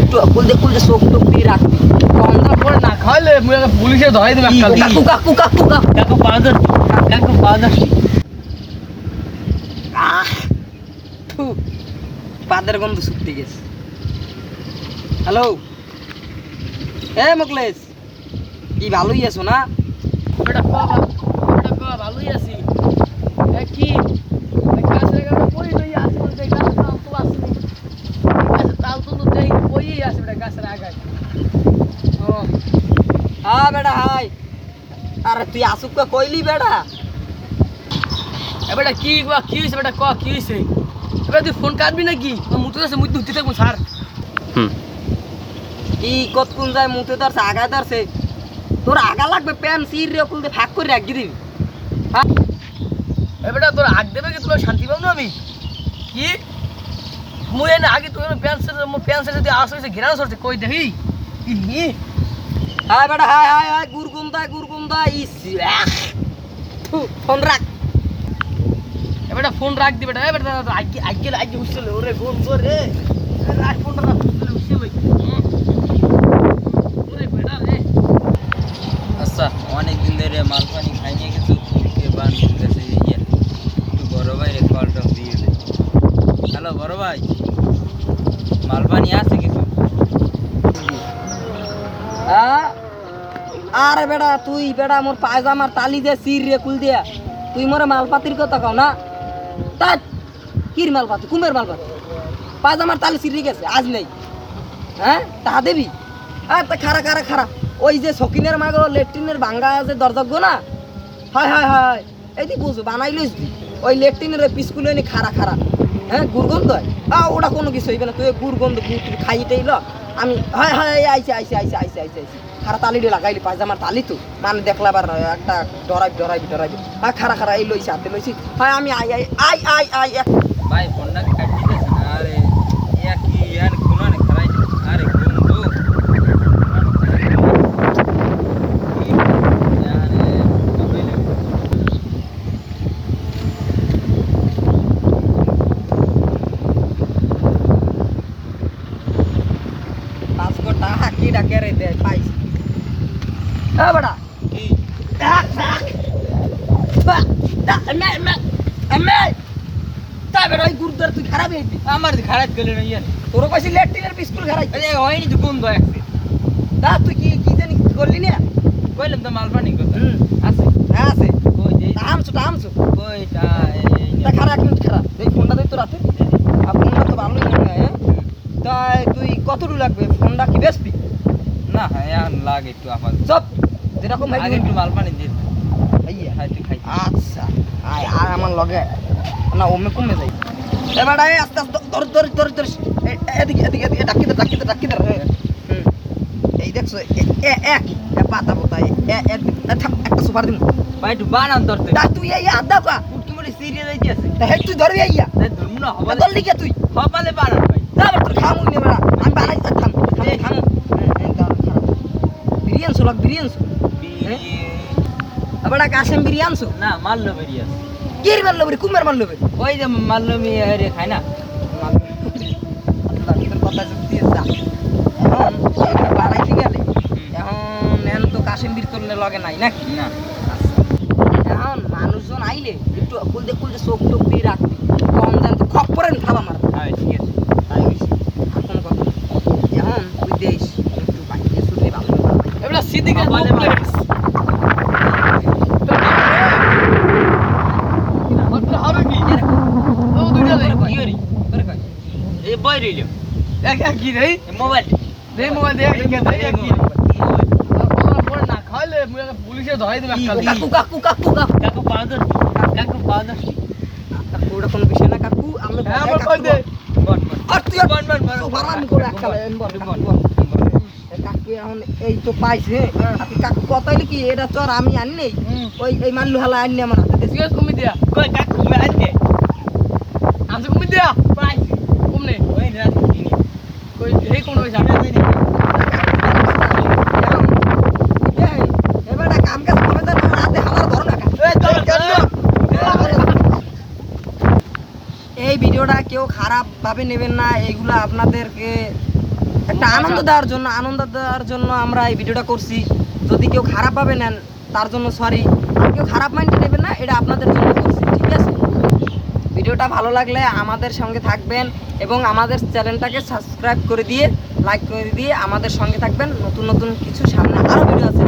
একটু কুলতে কুলতে চোখ টোক দিয়ে রাখবি কমটা করে না খাইলে পুলিশে ধরাই দেবে কাকু কাকু কাকু কাকু পাউডার কাকু পাউডার পাদের গন্ধ শুকতে গেছে। হ্যালো এ মুকলেশ, কি ভালোই আছো না? বেটা ভালোই আছি। কি গাছ রেখে পড়ি লই আছে বলতে গাছ নাম তো আসেনি, গাছ তাল তো দেই পড়ি আছে বেটা গাছের আগায়। ও হ্যাঁ বেটা হাই, আরে তুই আসুক কইলি বেটা? এ বেটা কি হইছে বেটা, কি হইছে? এবার তুই ফোন কাটবি নাকি? মুতে আছে মুতে উঠতে থাকবো স্যার। কি কতক্ষণ যায় মুতে ধরছে আগায় ধরছে, তোর আগা লাগবে প্যান সির রে খুলতে ফাঁক করে রাখি দিবি। হ্যাঁ এবারে তোর আগ দেবে কি তোর শান্তি পাবো না আমি? কি মুই এনে আগে তোর প্যান্ট যদি আসছে ঘেরানো সরছে কই দেখি কি হাই বেটা হাই হাই হাই গুরগুন্দা ইস ফোন রাখ। এবারে ফোন রাখ দিবে বেটা। এবারে আগে উঠছিল ওরে ফোন করে রাখ ফোনটা রাখ উঠছিল ওরে বেটা রে। আচ্ছা অনেকদিন ধরে মাল পানি খাই নিয়ে কিছু বান গেছে একটু বড় ভাই রে কলটা দিয়ে দে। হ্যালো বড় ভাই, মাল পানি আছে কিছু? হ্যাঁ আরে বেটা তুই বেটা মোর পায়জামার তালি দিয়ে সির রে খুল দিয়া তুই মোরে মালপাতির কথা কও না? তাই কির মালপাতি, কুমের মালপাতি? পায়জামার তালি সিরি গেছে আজ নেই, হ্যাঁ তা দেবি? হ্যাঁ তা খারা ওই যে সকিনের মাগো লেট্রিনের ভাঙ্গা আছে দরজাগো না, হয় এই দি বুঝ বানাই লইস দি ওই লেট্রিনের ওই পিসগুলো এনে খারা হ্যাঁ গুরগন্ধ হয়। ওটা কোনো কিছু হইবে না, তুই গুরগন্ধ তুই খাইতেই ল। আমি হয় আইসি খারা তালিটা লাগাইলি পায়জামার তালি তো মানে দেখলা আবার একটা ডরাইবি হ্যাঁ খারা এই লইছি হাতে লইছি হয় আমি আই ভাই ফোনটা কাটি দিতেছে না। আরে ইয়া কি ইয়ার কোনো না খারাই। আরে বন্ধু পাঁচশোটা হাকি ডাকে রে দে পাইছি। হ্যাঁ বেটা তাই বেটা ওই গুরুদ্বার তুই খারাপ হয়েছি আমার খারাপ গেলে না ইয়ার তোর পাশে লেট্রিনের বিস্কুল খারাই হয়নি তো বন্ধু একসে তা তুই কি জানি করলি না? কইলাম তো মাল পানি কথা আছে আছে কই যে টামছু কইটা তা খারাপ এক মিনিট খারাপ এই ফোনটা দে তো রাতে ফোনটা তো ভালোই মনে হয়। হ্যাঁ তাই তুই কতটুকু লাগবে ফোনটা কি বেচবি? না হ্যাঁ লাগে একটু আমার সব যেরকম ভাই আগে একটু মাল পানি দিয়ে ভাইয়া খাইতে খাই। আচ্ছা আয় আর আমার লগে না ওমে কমে যাই এবার আস্তে ধর এদিকে ডাকি দে এই দেখছো একই পাতা বোতাই একটা সুপার দিন ভাই একটু বানান ধরতে তুই এই আদা কা উটকি মরে সিরিয়াল হয়ে গেছে তুই ধরবি আইয়া ধরুন না হবালে ধরলি কে তুই হবালে বানান ভাই তোর খামু নে বেড়া আমি বানাই থাম বিরিয়ানসু আবার কাশেম বিরিয়ানসু না মারলো বেরিয়ে কির মারলো রে কুমার মারলো রে ওই যে মারলো মি রে খায় না কথা যুক্তি যা এখন বানাইতে গেলে এখন নেন তো কাশেম বীর তোর লগে নাই নাকি? না এখন মানুষজন আইলে একটু কুলতে চোখ টোক দিয়ে রাখবি কম দাম তো খপ পরে খাবা মার হ্যাঁ ঠিক আছে তাই হইছে আর কোন কথা এখন তুই দেশ একটু বাইরে শুনলে ভালো এবারে সিদ্দিকের হবালে মুখলেস হবে কি ও দুইটা দে কি করি করে কই এই বই রইলো এক কি দেই মোবাইল দে মোবাইল দে এক কি ফোন না খাইলে পুলিশে ধরাই দেবে কাকু কাকু পাউডার ওটা কোনো বিষয় না কাকু আমরা হ্যাঁ আমার কই দে বট আর তুই বন বারাম করে এককালে কাকু এখন এই তো পাইছে আপনি কাকু কথাইলে কি এটা তো আর আমি আনি নেই ওই এই মাল্লু হালা আনি আমার হাতে দিছি সিগারেট কমি দিয়া কই কাকু মে আনতে আজ কমি দিয়া পাইছি কমনে ওই রাত কিনি কই এই কোন হইছে আমি জানি এবারে কাম কাজ করে দেন রাতে হালার ধরো না এই ভিডিওটা কেউ খারাপ ভাবে নেবেন না, এইগুলো আপনাদেরকে একটা আনন্দ দেওয়ার জন্য আমরা এই ভিডিওটা করছি। যদি কেউ খারাপ ভাবে নেন তার জন্য সরি, আর কেউ খারাপ মাইন্ডে নেবেন না, এটা আপনাদের জন্য করছি, ঠিক আছে? ভিডিওটা ভালো লাগলে আমাদের সঙ্গে থাকবেন এবং আমাদের চ্যানেলটাকে সাবস্ক্রাইব করে দিয়ে লাইক করে দিয়ে আমাদের সঙ্গে থাকবেন। নতুন নতুন কিছু সামনে আরও ভিডিও আছে,